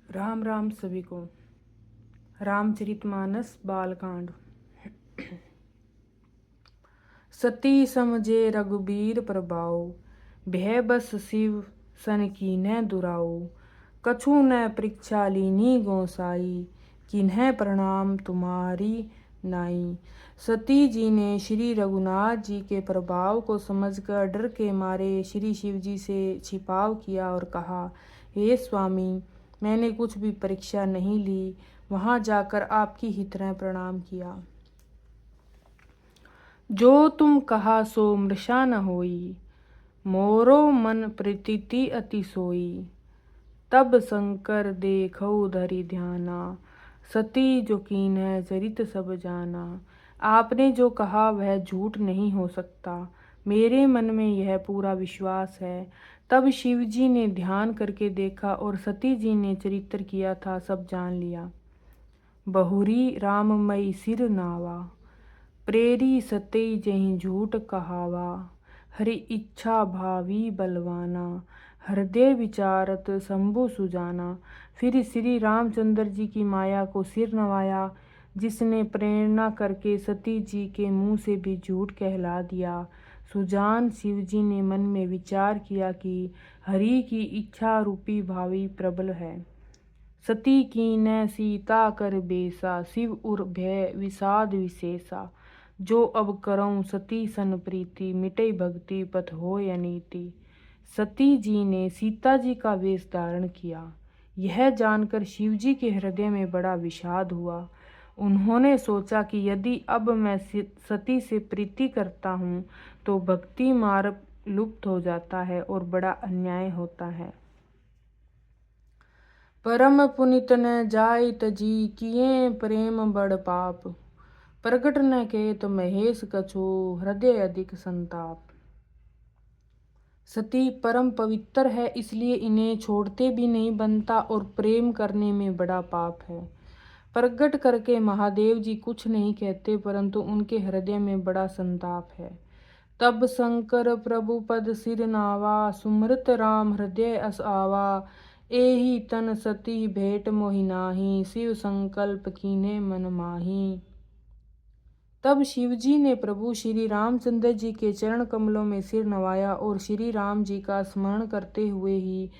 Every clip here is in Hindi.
राम राम सभी को। रामचरितमानस बालकांड। सती समझे रघुबीर प्रभाव, भय बस शिव सन कीन्ह दुराऊ। कछु न परीक्षा लीनी गोसाई, किन्ह प्रणाम तुम्हारी नाई। सती जी ने श्री रघुनाथ जी के प्रभाव को समझकर डर के मारे श्री शिव जी से छिपाव किया और कहा, हे स्वामी, मैंने कुछ भी परीक्षा नहीं ली, वहां जाकर आपकी ही तरह प्रणाम किया। जो तुम कहा सो मृषा न होई, मोरो मन प्रीति अति सोई। तब शंकर देखऊ धरि ध्याना, सती जो कीन्ह चरित सब जाना। आपने जो कहा वह झूठ नहीं हो सकता, मेरे मन में यह पूरा विश्वास है। तब शिव जी ने ध्यान करके देखा और सती जी ने चरित्र किया था सब जान लिया। बहुरी राममयी सिर नावा, प्रेरी सती जहि झूठ कहावा। हरि इच्छा भावी बलवाना, हृदय विचारत शंभु सुजाना। फिर श्री रामचंद्र जी की माया को सिर नवाया, जिसने प्रेरणा करके सती जी के मुंह से भी झूठ कहला दिया। सुजान शिव जी ने मन में विचार किया कि हरि की इच्छा रूपी भावी प्रबल है। सती कीन्ह सीता कर बेसा, शिव उर भय विषाद विशेषा। जो अब करऊं सती सन प्रीति, मिटई भक्ति पथ होय अनीति। सती जी ने सीता जी का वेश धारण किया। यह जानकर शिव जी के हृदय में बड़ा विषाद हुआ। उन्होंने सोचा कि यदि अब मैं सती से प्रीति करता हूँ तो भक्ति मार्ग लुप्त हो जाता है और बड़ा अन्याय होता है। परम पुनित न जाय तजी, किए प्रेम बड़ पाप। प्रगट न के तो महेश कछु, हृदय अधिक संताप। सती परम पवित्र है, इसलिए इन्हें छोड़ते भी नहीं बनता और प्रेम करने में बड़ा पाप है। प्रगट करके महादेव जी कुछ नहीं कहते, परंतु उनके हृदय में बड़ा संताप है। तब शंकर प्रभु पद सिर नावा, सुमृत राम हृदय अस आवा। एहि तन सती भेंट मोहि नाही, शिव संकल्प कीन्हे मन माही। तब शिवजी ने प्रभु श्री रामचंद्र जी के चरण कमलों में सिर नवाया और श्री राम जी का स्मरण करते हुए ही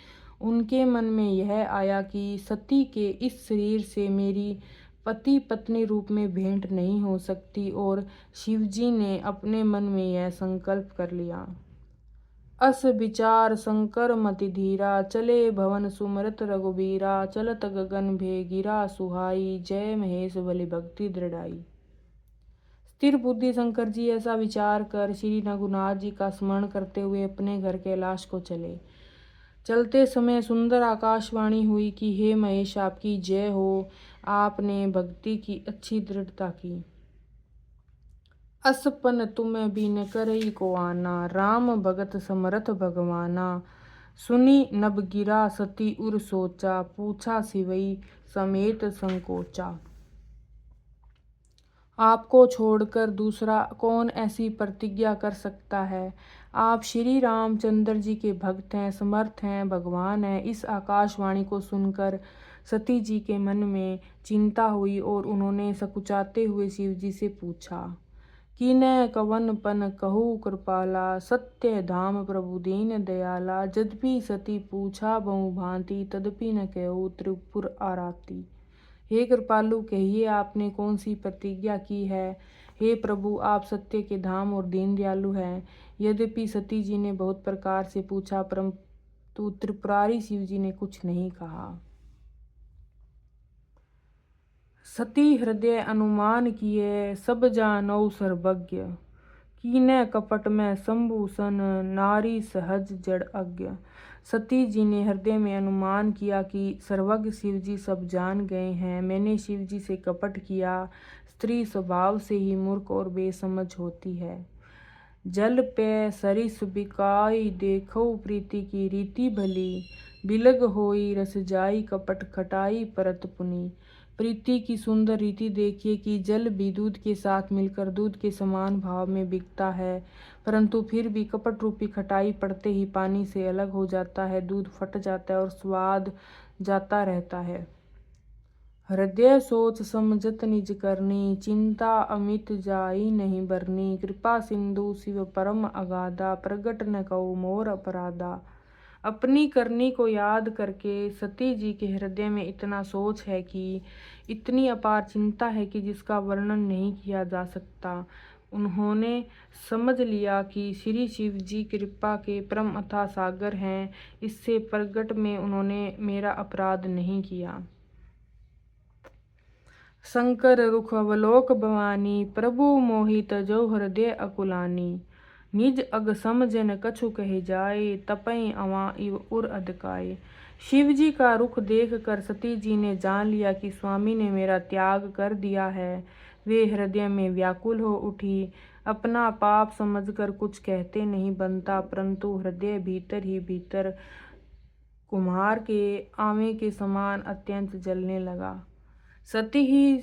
उनके मन में यह आया कि सती के इस शरीर से मेरी पति पत्नी रूप में भेंट नहीं हो सकती, और शिवजी ने अपने मन में यह संकल्प कर लिया। अस विचार शंकर मति धीरा, चले भवन सुमरत रघुबीरा। चलत गगन भे गिरा सुहाई, जय महेश बलि भक्ति दृढ़ाई। स्थिर बुद्धि शंकर जी ऐसा विचार कर श्री रघुनाथ जी का स्मरण करते हुए अपने घर कैलाश को चले। चलते समय सुंदर आकाशवाणी हुई कि हे महेश, आपकी जय हो, आपने भक्ति की अच्छी दृढ़ता की। असपन तुम बिन करई को आना, राम भगत समरथ भगवाना। सुनी नभ गिरा सती उर सोचा, पूछा सिवई समेत संकोचा। आपको छोड़कर दूसरा कौन ऐसी प्रतिज्ञा कर सकता है। आप श्री रामचंद्र जी के भक्त हैं, समर्थ हैं, भगवान हैं। इस आकाशवाणी को सुनकर सती जी के मन में चिंता हुई और उन्होंने सकुचाते हुए शिव जी से पूछा, कीन्ह कवन पन कहु कृपाला। सत्य धाम प्रभु दीन दयाला। यद्यपि सती पूछा बहु भांति, तदपि न कहु त्रिपुर आराती। हे कृपालु, कहिए आपने कौन सी प्रतिज्ञा की है। हे प्रभु, आप सत्य के धाम और दीन दयालु हैं। यद्यपि सती जी ने बहुत प्रकार से पूछा, परंतु त्रिपुरारी शिव जी ने कुछ नहीं कहा। सती हृदय अनुमान किए, सब जानौ सर्वज्ञ। कीन्ह कपट में शंभु सन, नारी सहज जड़ अज्ञ। सती जी ने हृदय में अनुमान किया कि सर्वज्ञ शिव जी सब जान गए हैं। मैंने शिव जी से कपट किया। स्त्री स्वभाव से ही मूर्ख और बेसमझ होती है। जल पे सरिस बिकाई, देखो प्रीति की रीति भली। बिलग होई रस जाई, कपट खटाई परत पुनी। प्रीति की सुंदर रीति देखिए कि जल भी दूध के साथ मिलकर दूध के समान भाव में बिकता है, परंतु फिर भी कपट रूपी खटाई पड़ते ही पानी से अलग हो जाता है, दूध फट जाता है और स्वाद जाता रहता है। हृदय सोच समझत निज करनी, चिंता अमित जाई नहीं बरनी। कृपा सिंधु शिव परम अगाधा, प्रगट न कऊ मोर अपराधा। अपनी करनी को याद करके सती जी के हृदय में इतना सोच है कि इतनी अपार चिंता है कि जिसका वर्णन नहीं किया जा सकता। उन्होंने समझ लिया कि श्री शिव जी कृपा के परम अथाह सागर हैं, इससे प्रगट में उन्होंने मेरा अपराध नहीं किया। शंकर रुख अवलोक भवानी, प्रभु मोहित जो हृदय अकुलानी। निज अग समझन कछु कहे जाए, तपई अवां इव उर अधकाए। शिव जी का रुख देख कर सती जी ने जान लिया कि स्वामी ने मेरा त्याग कर दिया है। वे हृदय में व्याकुल हो उठी। अपना पाप समझकर कुछ कहते नहीं बनता, परंतु हृदय भीतर ही भीतर कुम्हार के आवे के समान अत्यंत जलने लगा। सती ही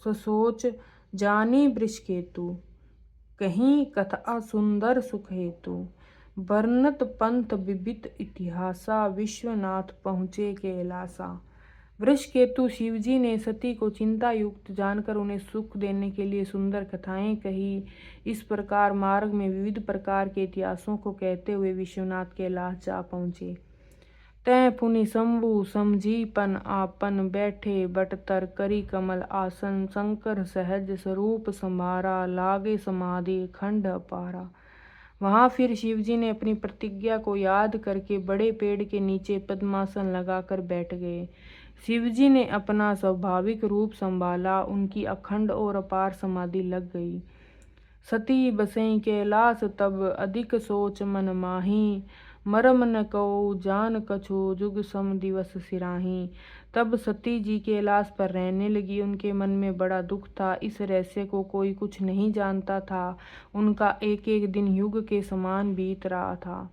ससोच जानी वृषकेतु, कहीं कथा सुंदर सुख हेतु। वर्णत पंथ विविध इतिहासा, विश्वनाथ पहुँचे कैलासा। वृषकेतु शिवजी ने सती को चिंता युक्त जानकर उन्हें सुख देने के लिए सुंदर कथाएं कही। इस प्रकार मार्ग में विविध प्रकार के इतिहासों को कहते हुए विश्वनाथ कैलाश जा पहुँचे। तै पुनि शंभु समझीपन आपन, बैठे बटतर करी कमल आसन। शंकर सहज स्वरूप संभारा, लागे समाधि खंड अपारा। वहां फिर शिवजी ने अपनी प्रतिज्ञा को याद करके बड़े पेड़ के नीचे पद्मासन लगाकर बैठ गए। शिवजी ने अपना स्वाभाविक रूप संभाला, उनकी अखंड और अपार समाधि लग गई। सती बसई कैलास तब, अधिक सोच मन माही। मरम न कऊ जान कछु, जुग सम दिवस सिराही। तब सती जी कैलाश पर रहने लगी। उनके मन में बड़ा दुख था। इस रहस्य को कोई कुछ नहीं जानता था। उनका एक एक दिन युग के समान बीत रहा था।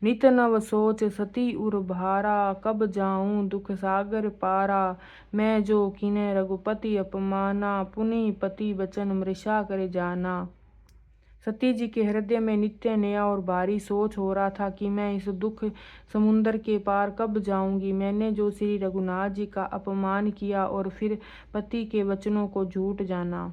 नित नव सोच सती उर भारा, कब जाऊं दुख सागर पारा। मैं जो किने रघुपति अपमाना, पुनि पति वचन मृषा कर जाना। सती जी के हृदय में नित्य नया और भारी सोच हो रहा था कि मैं इस दुख समुंदर के पार कब जाऊंगी। मैंने जो श्री रघुनाथ जी का अपमान किया और फिर पति के वचनों को झूठ जाना,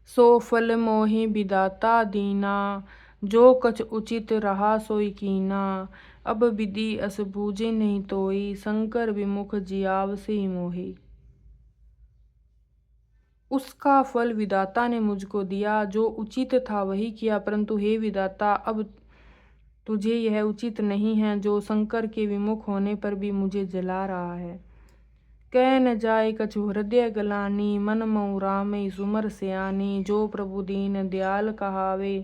सो फल मोहि विधाता दीना। जो कछ उचित रहा सोई कीना, अब विधि अस बूझे नहीं तोई। शंकर विमुख जियाव से मोही। उसका फल विधाता ने मुझको दिया, जो उचित था वही किया, परंतु हे विधाता, अब तुझे यह उचित नहीं है जो शंकर के विमुख होने पर भी मुझे जला रहा है। कह न जाए कछु हृदय गलानी, मन मऊ रामई सुमर सयानी। जो प्रभु दीन दयाल कहावे,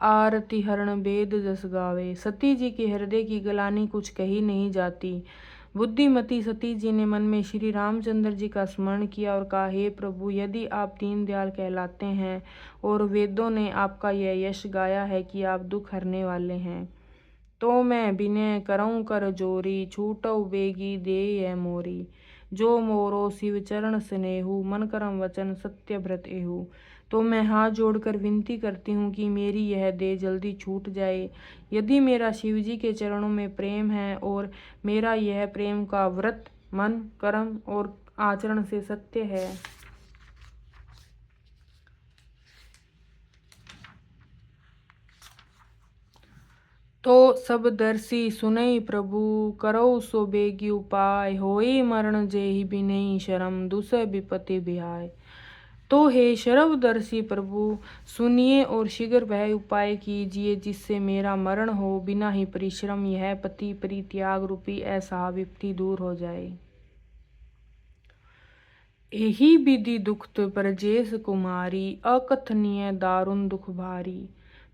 आरती हरण वेद जस गावे। सती जी के हृदय की गलानी कुछ कही नहीं जाती। बुद्धिमती सती जी ने मन में श्री रामचंद्र जी का स्मरण किया और कहा, हे प्रभु, यदि आप दीनदयाल कहलाते हैं और वेदों ने आपका यह यश गाया है कि आप दुख हरने वाले हैं, तो मैं विनय करऊं कर जोरी। छूटऊ बेगी दे यह मोरी। जो मोरो शिव चरण स्नेहु, मन करम वचन सत्य व्रत एहु। तो मैं हाथ जोड़कर विनती करती हूँ कि मेरी यह देह जल्दी छूट जाए। यदि मेरा शिव जी के चरणों में प्रेम है और मेरा यह प्रेम का व्रत मन कर्म और आचरण से सत्य है, तो सब दर्शी सुनई प्रभु, करौ सो बेगी उपाय। होई मरण जेहि बिनई शरम, दुसह विपति बिहाय। तो हे शरवदर्शी प्रभु, सुनिए और शीघ्र वह उपाय कीजिए जिससे मेरा मरण हो। बिना ही परिश्रम यह पति परित्याग रूपी ऐसा विपत्ति दूर हो जाए। यही विधि दुखत ब्रजेश कुमारी, अकथनीय दारुण दुख भारी।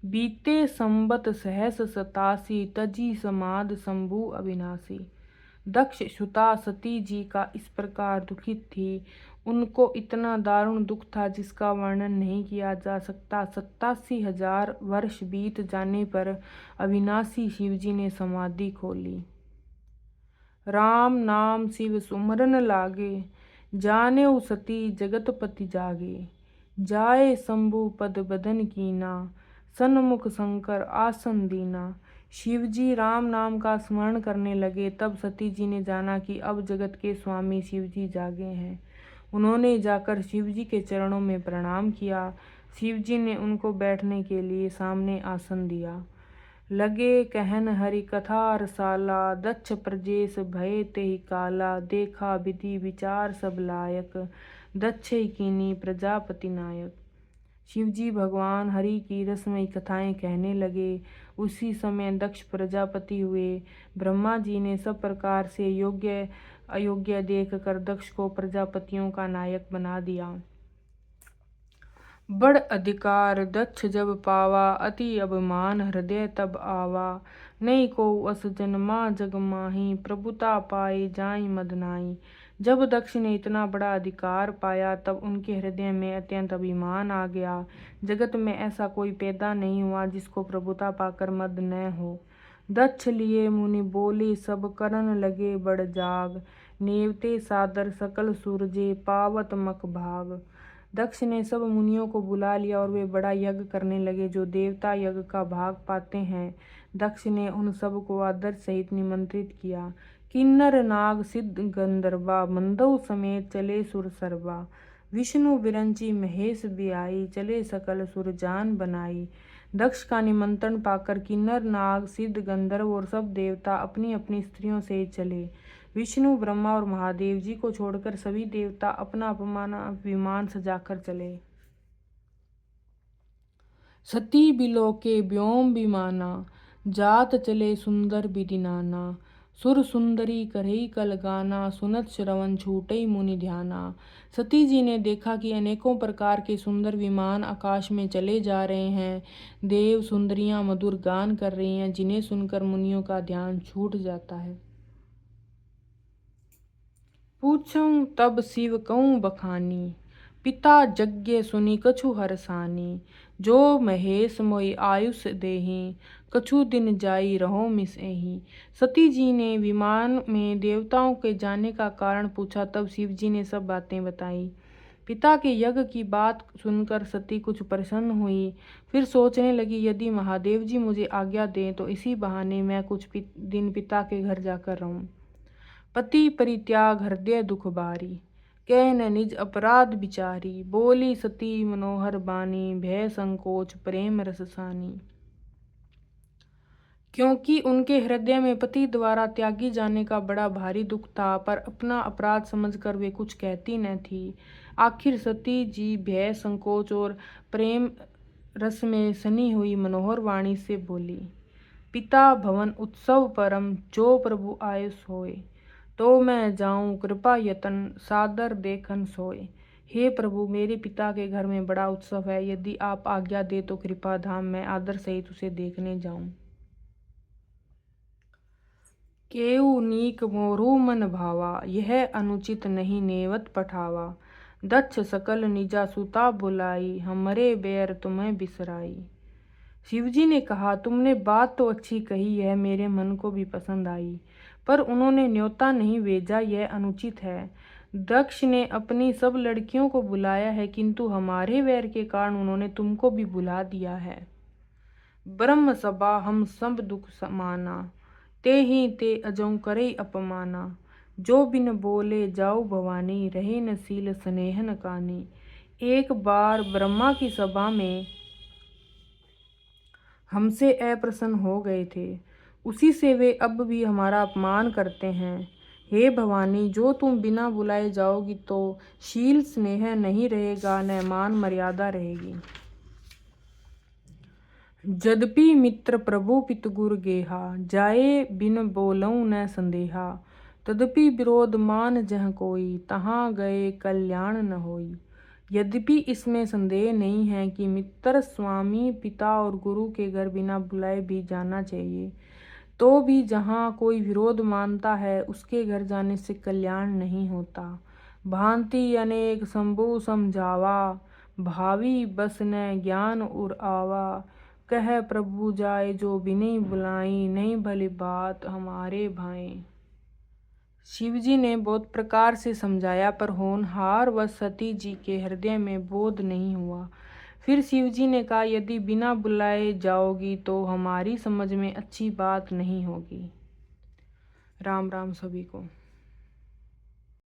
बीते संबत सहस 87, तजी समाद शंभु अविनाशी। दक्ष सुता सती जी का इस प्रकार दुखित थी। उनको इतना दारुण दुख था जिसका वर्णन नहीं किया जा सकता। 87,000 वर्ष बीत जाने पर अविनाशी शिवजी ने समाधि खोली। राम नाम शिव सुमरन लागे, जानेउ सती जगतपति जागे। जाए शंभु पद बदन कीना, सन्मुख शंकर आसन दीना। शिव जी राम नाम का स्मरण करने लगे, तब सती जी ने जाना कि अब जगत के स्वामी शिव जी जागे हैं। उन्होंने जाकर शिव जी के चरणों में प्रणाम किया। शिव जी ने उनको बैठने के लिए सामने आसन दिया। लगे कहन हरि कथा रसाला, दक्ष प्रजेश भय तेहि काला। देखा विधि विचार सब लायक, दक्ष कीनी प्रजापति नायक। शिवजी भगवान हरि की रसमयी कथाएं कहने लगे। उसी समय दक्ष प्रजापति हुए। ब्रह्मा जी ने सब प्रकार से योग्य अयोग्य देख कर दक्ष को प्रजापतियों का नायक बना दिया। बड़ अधिकार दक्ष जब पावा, अति अभिमान हृदय तब आवा। नहीं को अस जन्मा जग माही, प्रभुता पाए जाई मद नाई। जब दक्ष ने इतना बड़ा अधिकार पाया, तब उनके हृदय में अत्यंत अभिमान आ गया। जगत में ऐसा कोई पैदा नहीं हुआ जिसको प्रभुता पाकर मद न हो। दक्ष लिए मुनि बोले सब, करन लगे बड़ जाग। नेवते सादर सकल सूरजे, पावत मख भाग। दक्ष ने सब मुनियों को बुला लिया और वे बड़ा यज्ञ करने लगे, जो देवता यज्ञ का भाग पाते हैं। दक्ष ने उन सब को आदर सहित निमंत्रित किया। किन्नर नाग सिद्ध गंधर्वा, मंदव समेत चले सुर सर्वा। विष्णु विरंची महेश बियाई, चले सकल सुर जान बनाई। दक्ष का निमंत्रण पाकर किन्नर नाग सिद्ध गंधर्व और सब देवता अपनी अपनी स्त्रियों से चले। विष्णु ब्रह्मा और महादेव जी को छोड़कर सभी देवता अपना अपना विमान सजाकर चले। सती बिलोके व्योम विमाना, जात चले सुंदर विधि नाना। सुर सुंदरी करही कल गाना, सुनत श्रवण छूटई मुनि ध्याना। सती जी ने देखा कि अनेकों प्रकार के सुंदर विमान आकाश में चले जा रहे हैं। देव सुंदरियां मधुर गान कर रही हैं, जिन्हें सुनकर मुनियों का ध्यान छूट जाता है। पूछऊं तब शिव कहूँ बखानी, पिता यज्ञ सुनि कछु हरसानी। जो महेश मोहि आयुष देहि, कछु दिन जाई रहो मिसहि। सती जी ने विमान में देवताओं के जाने का कारण पूछा, तब शिव जी ने सब बातें बताई। पिता के यज्ञ की बात सुनकर सती कुछ प्रसन्न हुई। फिर सोचने लगी, यदि महादेव जी मुझे आज्ञा दें तो इसी बहाने मैं कुछ दिन पिता के घर जाकर रहूं। पति परित्याग हृदय दुख बारी, कहन निज अपराध विचारी। बोली सती मनोहर बानी, भय संकोच प्रेम रससानी। क्योंकि उनके हृदय में पति द्वारा त्यागी जाने का बड़ा भारी दुख था, पर अपना अपराध समझकर वे कुछ कहती न थी। आखिर सती जी भय संकोच और प्रेम रस में सनी हुई मनोहर वाणी से बोली, पिता भवन उत्सव परम, जो प्रभु आए सोए। तो मैं जाऊं कृपा यतन, सादर देखन सोए। हे प्रभु, मेरे पिता के घर में बड़ा उत्सव है, यदि आप आज्ञा दे तो कृपा धाम में आदर सहित उसे देखने जाऊं। केऊ नीक मोरू मन भावा, यह अनुचित नहीं नेवत पठावा। दक्ष सकल निजा सुता बुलाई, हमरे बैर तुम्हें बिसराई। शिवजी ने कहा, तुमने बात तो अच्छी कही, यह मेरे मन को भी पसंद आई, पर उन्होंने न्योता नहीं भेजा, यह अनुचित है। दक्ष ने अपनी सब लड़कियों को बुलाया है, किंतु हमारे वैर के कारण उन्होंने तुमको भी बुला दिया है। ब्रह्म सभा हम सब दुख समाना, ते ही ते अजों करे अपमाना। जो बिन बोले जाऊ भवानी, रहे न सील स्नेह न कानी। एक बार ब्रह्मा की सभा में हमसे अप्रसन्न हो गए थे, उसी से वे अब भी हमारा अपमान करते हैं। हे भवानी, जो तुम बिना बुलाए जाओगी तो शील स्नेह नहीं रहेगा, न मान मर्यादा रहेगी। यद्यपि मित्र प्रभु पित गुर गेहा, जाए बिन बोलऊं न संदेहा। तदपि विरोध मान जह कोई, तहाँ गए कल्याण न होई। यद्यपि इसमें संदेह नहीं है कि मित्र, स्वामी, पिता और गुरु के घर बिना बुलाए भी जाना चाहिए, तो भी जहाँ कोई विरोध मानता है उसके घर जाने से कल्याण नहीं होता। भांति अनेक शंभु समझावा, भावी बस न ज्ञान उर आवा। कह प्रभु जाए जो बिनै बुलाई, नहीं भली बात हमारे भाएं। शिवजी ने बहुत प्रकार से समझाया पर होनहार व सती जी के हृदय में बोध नहीं हुआ। फिर शिवजी ने कहा, यदि बिना बुलाए जाओगी तो हमारी समझ में अच्छी बात नहीं होगी। राम राम सभी को।